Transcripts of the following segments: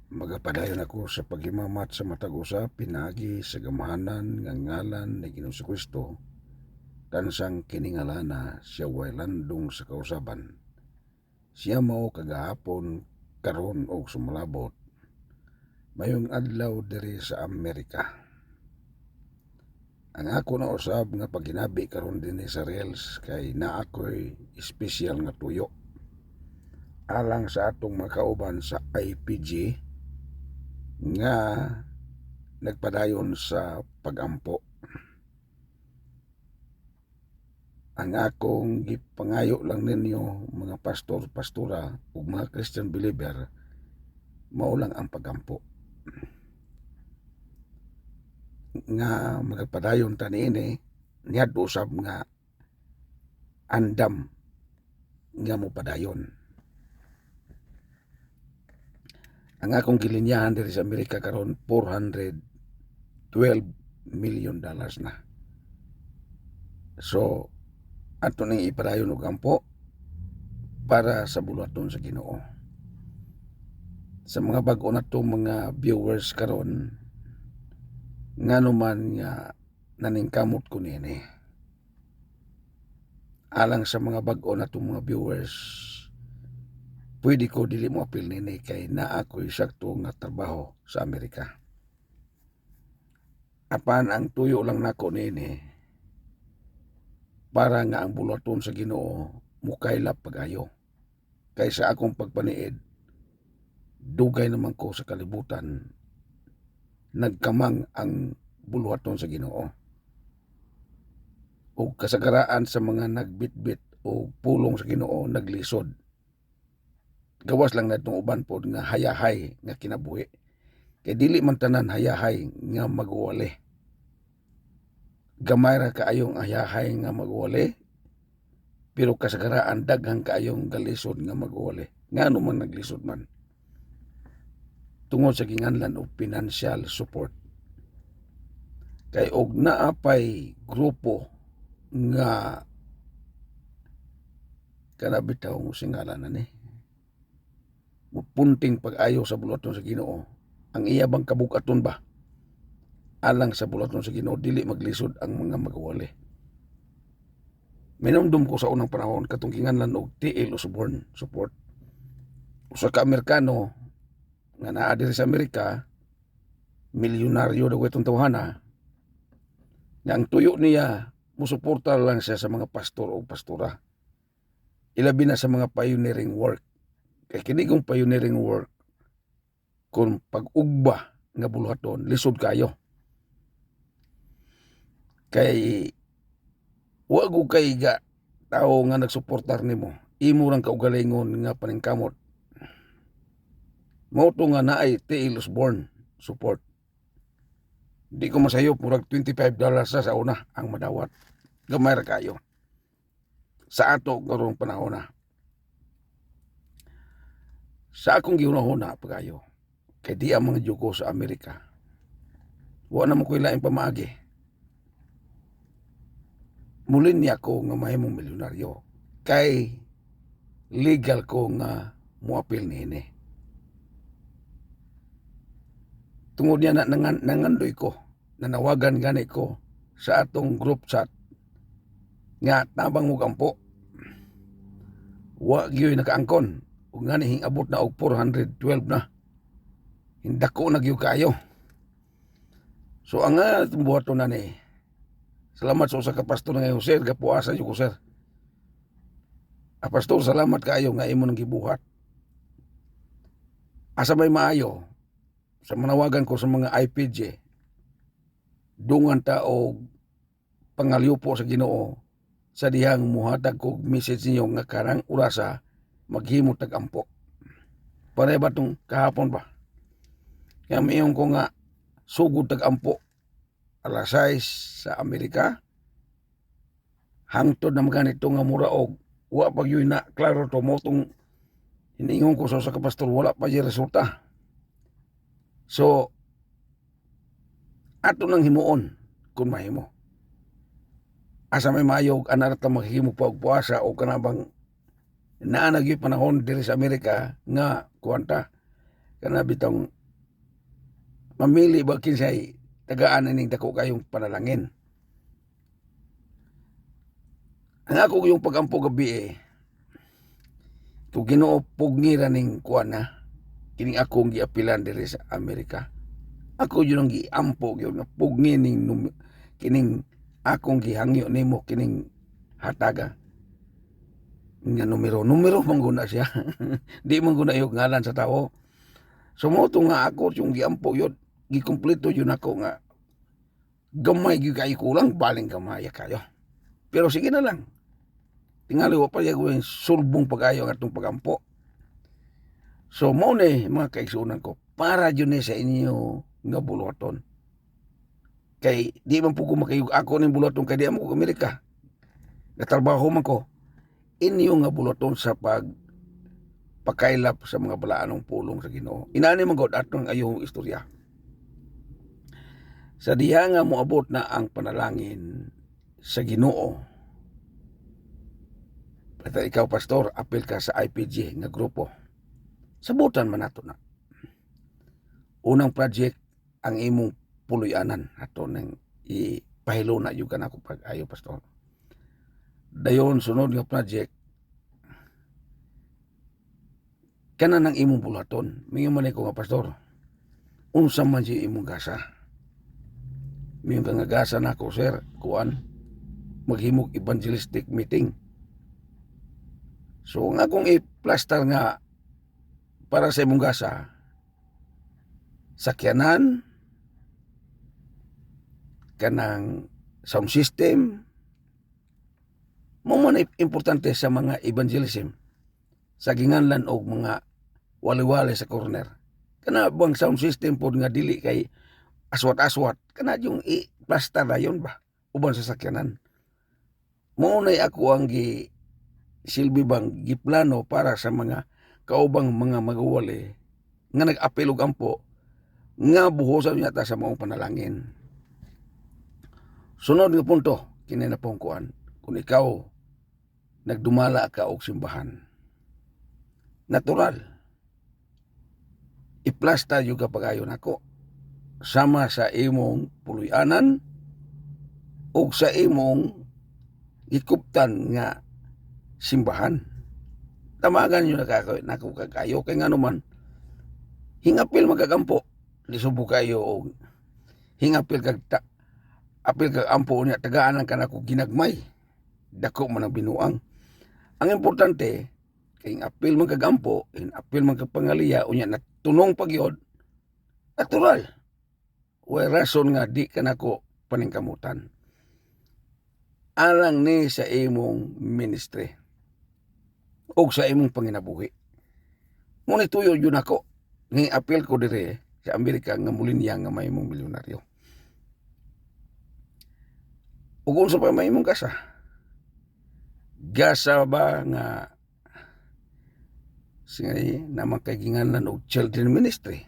Magapadayon ako sa paghimamat sa matag usap pinagi sa gamahanan nga ngalan ni Ginoong Kristo tansang kiningalana siya way landong sa kausaban. Siya mao kagahapon karon og sumalabot mayong adlaw diri sa Amerika. Ang ako na usab nga paghinabi karon dinhi sa Reels kay naa ko'y espesyal nga tuyo alang sa atong mga kauban sa IPG nga nagpadayon sa pagampo. Ang akong gipangayo lang ninyo mga pastor, pastora ug mga Christian believer mao lang ang pagampo. Nga magpadayon ta niini niadto usab nga andam nga mo padayon. Ang akong gilinyahan diri sa Amerika karon $412 million na. So ato ning ipadayon og ampo para sa buluhaton sa Ginoo. Sa mga bag-o natong mga viewers karon ngano man nga naningkamot ko nini. Alang sa mga bag-o natong mga viewers, pwede ko dili mo apil nini kay naa ko'y sakto nga trabaho sa Amerika. Apan ang tuyo lang nako nini para nga ang buluhaton sa Ginoo mukaylap pagayo. Kay sa akong pagpaniid, dugay naman ko sa kalibutan nagkamang ang buluhaton sa Ginoo. O kasagaraan sa mga nagbitbit o pulong sa Ginoo naglisod. Gawas lang natong uban pod nga hayahay nga kinabuhi. Kay dili man tanan hayahay nga magwali. Gamay ra kaayong hayahay nga magwali, pero kasagaraan daghang kaayong galisod nga magwali. Ngano man naglisod man. Tungod sa ginganlan og financial support. Kay og naapay grupo nga kanabitaw mo singalan na ni mupunting pag-ayo sa buluhaton sa Ginoo. Ang iya bang kabukaton ba alang sa buluhaton sa Ginoo dili maglisod ang mga magawali. Minumdum ko sa unang panahon katong kinganlan og T.L. Osborne support. Usa ka Amerikano nga naa diri sa Amerika, milyonaryo daw itong tawhana, nga ang tuyo niya musuporta lang siya sa mga pastor o pastora. Ilabi na sa mga pioneering work. Kay kini kong pioneering work kung pag-ugba nga buluhaton, lisod kayo. Kay wag ko kay ga tao nga nagsuportar nimo, imo lang kaugalingon nga paningkamot. Mao to nga naay T.L. Osborne support. Di ko masayop, murag $25 sa una ang madawat. Gamay ra kayo. Sa ato karong panahon na. Sa akong giunahon na pagayo, kay di ang mga jugo sa Amerika, wa na mo ko'y laing pamaagi. Mulin niya ko nga mahimong milyonaryo, kay legal ko nga muapil niini. Tungod niya na nangandoy ko, nanawagan gani ko sa atong group chat, nga tabang mo kampo, wa gyoy nakaangkon, ug nga ni abot na og 412 na. Hindako na gyud kayo. So ang nga buhaton na ni, salamat sa usa ka pastor nga Jose, gapuasa yung ko sir. Pastor, salamat kayo nga imo nang gibuhat. Asa may maayo, sa manawagan ko sa mga IPG, dungan ta og pangalyupo sa Ginoo sa dihang muhatag kog message ninyo nga karang urasa maghimo tag ampo. Pare ba tong kahapon ba? Kaya mayong ko nga sugod tag ampo alas 6 sa Amerika. Hangtod na maganito nga mura og wa pag yun na klaro to mo tong hiningon ko sa kapastor, wala pa yung resulta. So ato nang himuon kung mahimo. Asa may mayog anarata maghimo pa og puasa o kanabang naa na gyud panahon diri sa Amerika nga kuanta kana bitong mamili ba kinsay tagaan ning dako kayong panalangin. Ang ako yung pagampo gabi kung Ginoo pugngira ning kuan na kining akong giapilan diri sa Amerika. Ako yun ang giampo yun nga pugni ning kining akong gihangyo nimo kining hataga. Nga numero mangguna siya. Di mangguna yung ngalan sa tao. So mo nga ako yung giampo yun, gikumpleto yun ako nga gamay gyud kay kulang baling gamay kayo. Pero sige na lang. Tingali wa pa yung sulbong pagayo ang atong pagampo. So mo ni mga kaigsunan ko para yun sa inyo nga buluhaton. Kay di man po ko makayug ako ning buluhaton kay di mo ko Amerika. Natrabaho man ko inyo nga buluhaton sa pagkailap sa mga balaanong pulong sa Ginoo. Inani man gud atong ayong istorya. Sa diha nga moabot na ang panalangin sa Ginoo. Basta ikaw pastor, apil ka sa IPG nga grupo. Sabutan man nato na. Unang project ang imong puluyanan ato nang ipahilo na yung kanako pag ayo pastor. Dayon sunod nga project kana nang imong bulaton. Mingon man ko nga pastor. Unsa man si imong gasa? Mingon nga gasa nako sir, kuan maghimog evangelistic meeting. So nga kung i-plaster nga para sa imong gasa, sakyanan, kanang sound system, mo man importante sa mga evangelism, sa ginganlan og mga wali-wali sa corner. Kana bang sound system pod nga dili kay aswat-aswat, kana yung i-plaster na yun ba? Uban sa sakyanan. Mo na ako ang silbi bang giplano para sa mga kaubang mga magawali nga nag-apil og ampo nga buhosan niya ta sa mga panalangin. Sunod nga punto kini na pong kuan, kung ikaw nagdumala ka og simbahan, natural iplasta yung kapagayon ako sama sa imong puluyanan o sa imong ikuptan nga simbahan. Tamagan nyo nako kakayo kay nga naman hingapil magagampo lisubo kayo og hingapil kag apil kag ampo niya tagaan ka nako ginagmay dako man ang binuang. Ang importante kay apil man kag ampo apil man kag pangaliya unya natunong pagyod natural way rason nga di ka nako paningkamutan alang ni sa imong ministry o sa imong panginabuhi. Ngunit tuyo yun ako, ng apel ko dire sa Amerika nga mulinya nga may mong milyonaryo. O kung sa pa may mong gasa, gasa ba nga singay namang kaginganan o children ministry?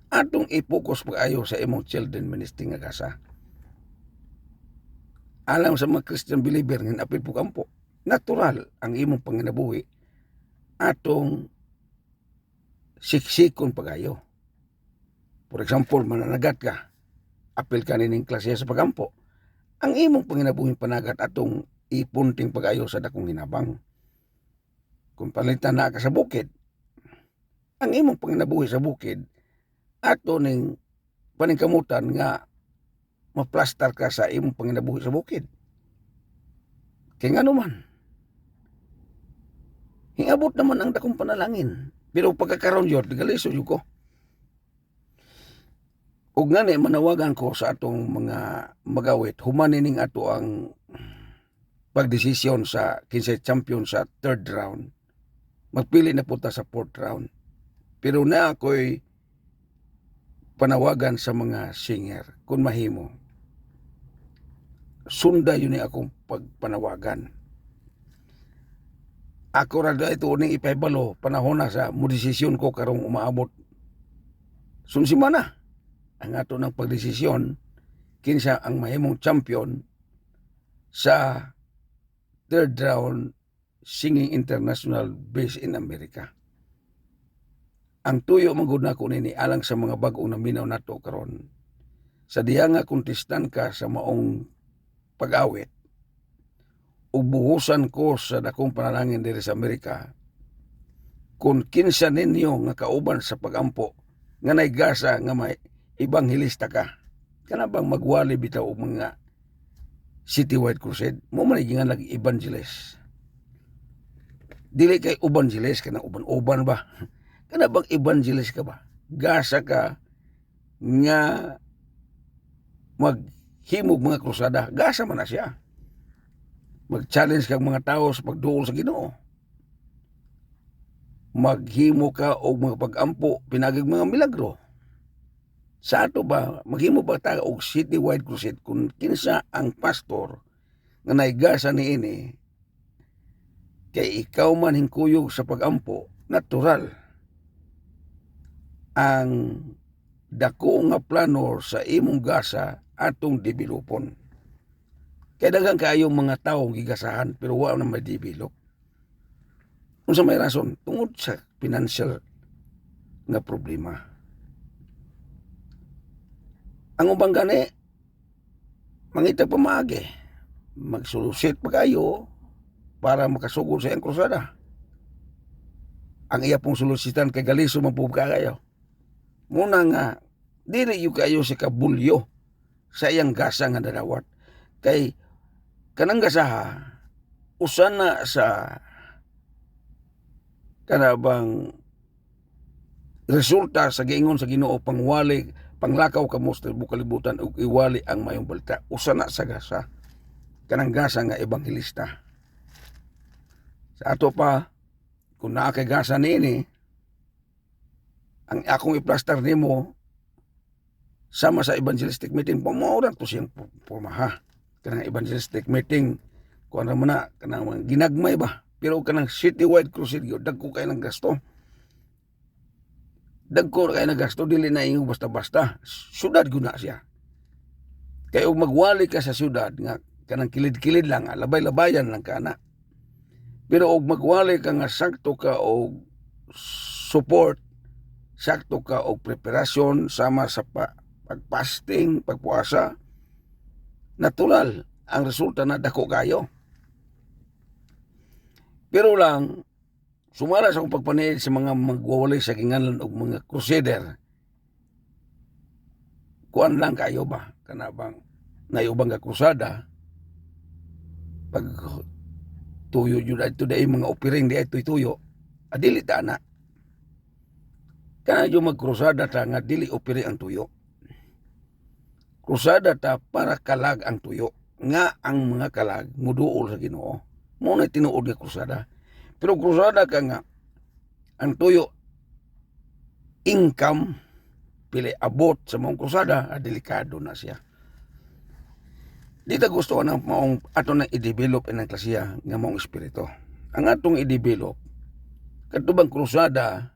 Atong ipokus pag-ayo sa imong children ministry nga gasa. Alam sa mga Christian believer nga apil po kampo, natural ang imong panginabuhi atong siksikon pagayo. For example, mananagat ka, apil ka nining klase sa pagampo. Ang imong panginabuhi panagat atong ipunting pagayo sa dakong hinabang. Kung palitan na ka sa bukid, ang imong panginabuhi sa bukid ato ning paningkamutan nga maplastar ka sa imong panginabuhi sa bukid. Kaya nga naman, hingabot naman ang dakong panalangin. Pero pagkakaroon yun, nagaliso yun ko. Ug nga ni manawagan ko sa atong mga magawit, humanining ato ang pagdesisyon sa kinsay champion sa 3rd round. Magpili na punta sa 4th round. Pero na ako'y panawagan sa mga singer, kung mahimo. Sunda yun akong pagpanawagan. Ako rada ito uning ipahibalo panahon na sa modesisyon ko karong umaabot. Sunsimana ang ato ng pagdesisyon kinsa ang mahimong champion sa 3rd round singing international based in America. ang tuyo magud nako nini alang sa mga bag-ong naminaw nato karon. Sa diha nga kontestan ka sa maong pag-awit, ug buhusan ko sa dakong panalangin diri sa Amerika, kung kinsa ninyo nga kauban sa pagampo nga naigasa nga may ibanghilista ka, kana bang magwali bitaw og mga citywide crusade, mo man gingan lagi evangelist. Dili kay evangelist kana uban-uban ba? Kana bang evangelist ka ba? Gasa ka nga maghimog mga krusada, gasa man na siya. Mag-challenge kang mga tao sa pagduol sa Ginoo. Maghimo ka og mga pag-ampo pinagig mga milagro. Sa ato ba maghimo ba ta og citywide crusade kung kinsa ang pastor nga naigasa niini kay ikaw man hingkuyog sa pag-ampo, natural ang dako nga plano sa imong gasa atong developon. Kaya daghang kaayong mga tawo gigasahan pero wa na may develop. Unsa may rason? Tungod sa financial nga problema. Ang ubang gani, mangita pamaagi, magsulusit pa kayo para makasugod sa iyang krusada. Ang iya pong solusitan kay galiso mapubka kayo. Muna nga, dili yu kayo si kabulyo sa iyang gasa nga dadawat. Kay kanang gasaha, usana sa kanabang resulta sa giingon sa Ginoo pangwali, panglakaw kamo sa bukalibutan ug iwali ang mayong balita. Usana sa gasa, kanang gasa nga ebanghelista. Sa ato pa, kung naa kay gasa niini, ang akong iplastar nimo sama sa evangelistic meeting, pamauran to siyang pumaha. Kanang evangelistic meeting, kung ano man na, kanang ginagmay ba? Pero kanang citywide crusade, dagko kayo ng gasto. Dagko kayo ng gasto, dili na inyo basta-basta. Syudad guna siya. Kaya magwali ka sa syudad, nga kanang kilid-kilid lang, labay-labayan lang ka na. Pero og magwali ka nga sakto ka og support, sakto ka og preparasyon sama sa pagpasting, pagpuasa, natural ang resulta na dako kayo. Pero lang sumala sa akong pagpaniid sa mga magwawali sa kingalan og mga crusader, kuan lang kayo ba kana bang nayubang ka krusada pag tuyo jud adto day mga opiring di adto tuyo adili ta na kana yung magkrusada ta nga dili opiri ang tuyo. Krusada ta para kalag ang tuyo nga ang mga kalag muduol sa Ginoo, mo na tinuod nga krusada. Pero krusada ka nga ang tuyo income pili abot sa mong krusada, delikado na siya. Di ta gusto na maong ato na i-develop ng klasiya nga maong espiritu. Ang atong i-develop katubang krusada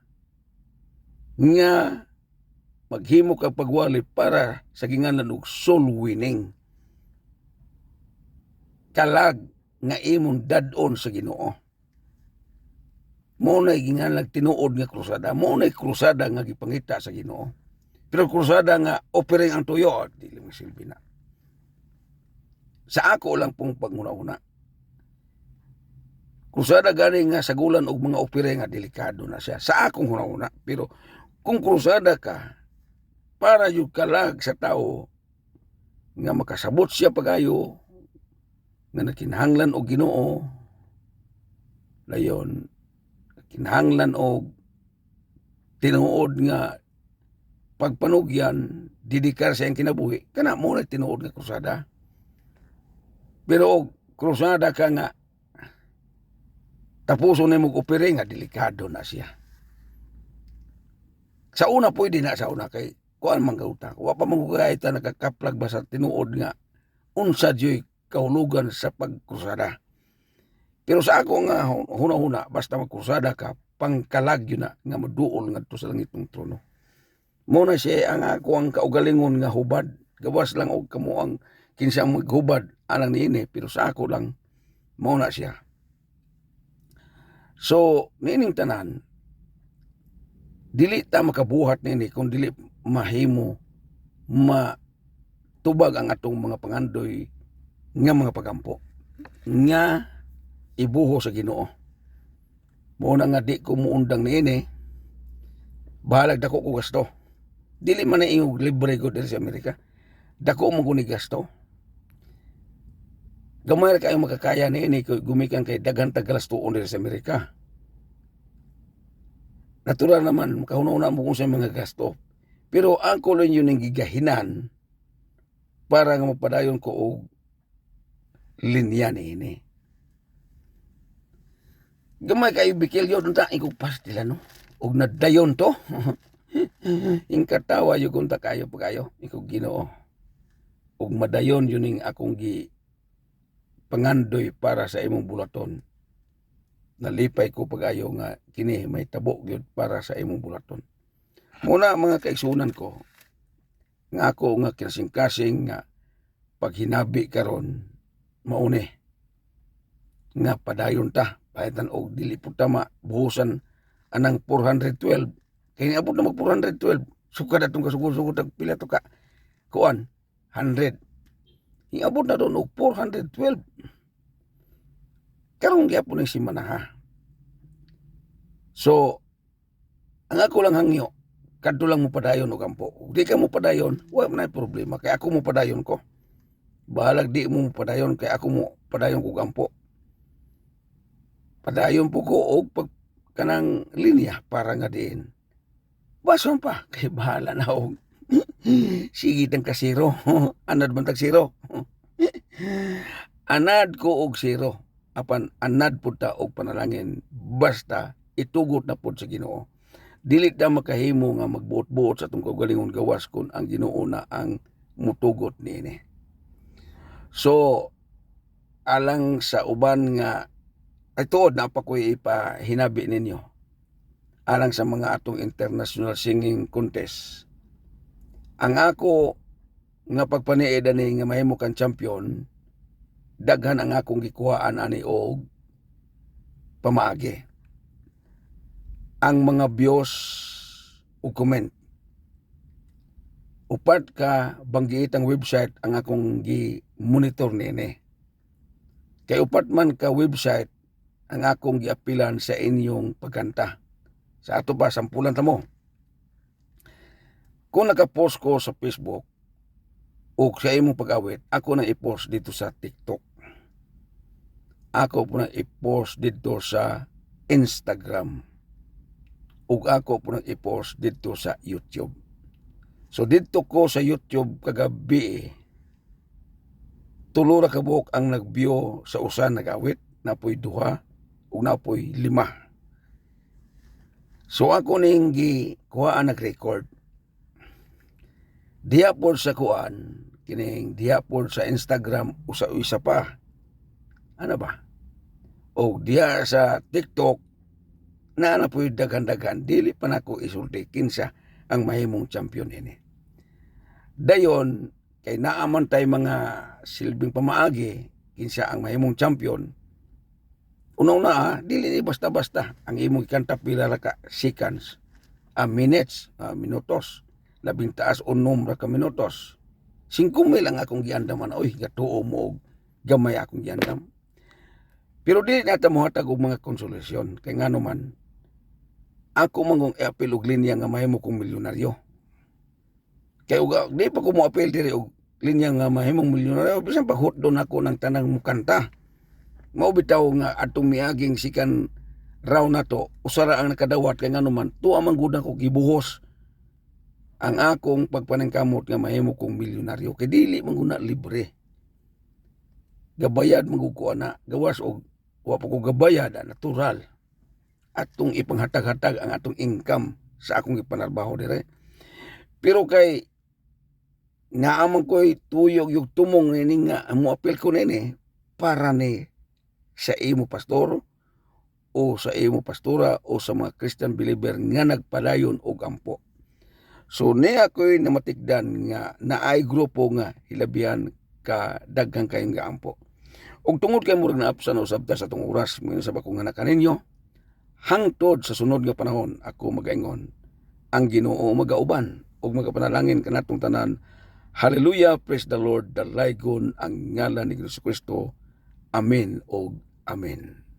nga maghimo ka pagwali para sa gingalan og soul winning. Kalag nga imong dad-on sa Ginoo. Mo na gingalan tinuod nga krusada, mo na krusada nga gipangita sa Ginoo. Pero krusada nga offering ang tuyo, dili masilbi na. Sa ako lang pong panguna-una. Krusada gani nga sagulan og mga offering nga delikado na siya. Sa akong una-una. Pero kung krusada ka para yung kalag sa tao nga makasabot siya pagayo nga nakinahanglan og Ginoo, layon kinahanglan og tinuod nga pagpanugyan, didikar sa iyang kinabuhi, kana mo na tinuod nga krusada. Pero og krusada ka nga tapuson na mong opere nga delikado na siya. Sa una pwede na, sa una kay kuan man kauta. Wa pa mangugayta nakakaplag ba sa tinuod nga unsa joy kahulugan sa pagkrusada. Pero sa ako nga huna-huna basta magkrusada ka pangkalag yun na nga maduol ngadto sa langit ng trono. Mo na siya ang ako ang kaugalingon nga hubad. Gawas lang og kamo ang kinsa maghubad anang niini, pero sa ako lang mo na siya. So nining tanan dili ta makabuhat nini kung dili mahimo matubag ang atong mga pangandoy nga mga pagampo nga ibuho sa Ginoo. Mao na nga di ko muundang niini, bahalag dako ko gasto. Dili man na ingog libre ko diri sa Amerika. Dako mo guni gasto. Gamay ra kayo makakaya niini kung gumikan kay daghan tagalastuon diri sa Amerika. Natural naman, makahuna-una mo kung sa mga gasto. Pero ang kulon yun ang gigahinan para nga mapadayon ko og linya niini. Gamay kayo bikilyo dun ta ikog pastila no. Og nadayon to. Ingkatawa yung kung kayo pagayo. Ikog Ginoo. Og madayon yun ang akong pangandoy para sa imong bulaton. Nalipay ko pagayo nga kini may tabo gyud para sa imong bulaton. Muna mga kaigsunan ko, nga ako nga kasing-kasing nga paghinabi karon mauni nga padayon ta pahitan og dili pud ta buhusan anang 412 kay niabot na mag 412 sukad atong kasugod-sugod tag pila to ka kuan 100 niabot na doon og 412 karon gyapon ni simana ha. So ang ako lang hangyo kadto lang mo padayon og kampo. Di ka mo padayon, wa man problema kay ako mo padayon ko. Bahalag di mo padayon kay ako mo padayon ko kampo. Padayon po ko og pag kanang linya para nga diin. Bason pa kay bahala na og sige tang kasiro. Anad man tag siro. Anad ko og siro. Apan anad pud ta og panalangin basta itugot na pud sa Ginoo. Dili ta makahimo nga magbuot-buot sa atong kaugalingon gawas kun ang Ginoo na ang mutugot niini. So alang sa uban nga ay tuod na pa ko'y ipahinabi ninyo alang sa mga atong international singing contest. Ang ako nga pagpaniid ani nga mahimo kang champion, daghan ang akong gikuhaan ani og pamaagi. Ang mga views o comment. Upat ka banggiit ang website ang akong gi-monitor nini. Kay upat man ka website ang akong giapilan sa inyong pagkanta. Sa ato ba, sampulan ta mo. Kung nakapost ko sa Facebook o sa imong pag-awit, ako na i-post dito sa TikTok. Ako po na i-post dito sa Instagram. Ug ako po nang i-post dito sa YouTube. So dito ko sa YouTube kagabi, tulo ra ka buok ang nag-view sa usa nag-awit, napoy 2 ug napoy 5. So ako ning gikuhaan nag-record. Diha po sa kuan, kining diha po sa Instagram usa pa. Ano ba? O diha sa TikTok na po yung dagan-dagan, dili pa na ko isulti kinsa ang mahimong champion ini. Dayon, kay naaman tay mga silbing pamaagi, kinsa ang mahimong champion, una-una dili ni basta-basta ang imong ikanta pila ra ka seconds, minutes, minutos, labing taas o ra ka minutos. 5,000 lang akong giandaman, oy, gatuo mo, gamay akong giandam. Pero dili nata mohatag og mga konsolasyon, kay ngano man, ako mangong i-apel og linya nga mahimo kong milyonaryo. Kaya di pa ko mo apel diri og linya nga mahimong milyonaryo, bisan pa hotdon ako ng tanang mukanta. Mao bitaw nga atong miaging sikan raw na to, usara ang nakadawat kay ngano man, tuwa man gud ko gibuhos ang akong pagpanangkamot nga mahimo kong milyonaryo. Kay dili man gud na libre. Gabayad man gud ko ana, gawas og wa pa ko gabayad, natural. Atong ipanghatag-hatag ang atong income sa akong ipanarbaho dire. Pero kay naamang ko'y tuyog yung tumong nini nga mo apel ko nini para ni sa imo pastor o sa imo pastora o sa mga Christian believer nga nagpadayon og ampo. So niya ko'y namatikdan nga naay grupo nga hilabihan ka daghang kayong nga ampo. Og tungod kay murag naapsan usab ta sa tong oras mo sa bakong anak kaninyo, hangtod sa sunod nga panahon ako magaingon ang Ginoo magauban ug magapanalangin kanatong tanan. Hallelujah, praise the Lord, dalaygon ang ngalan ni Jesu Kristo. Amen og amen.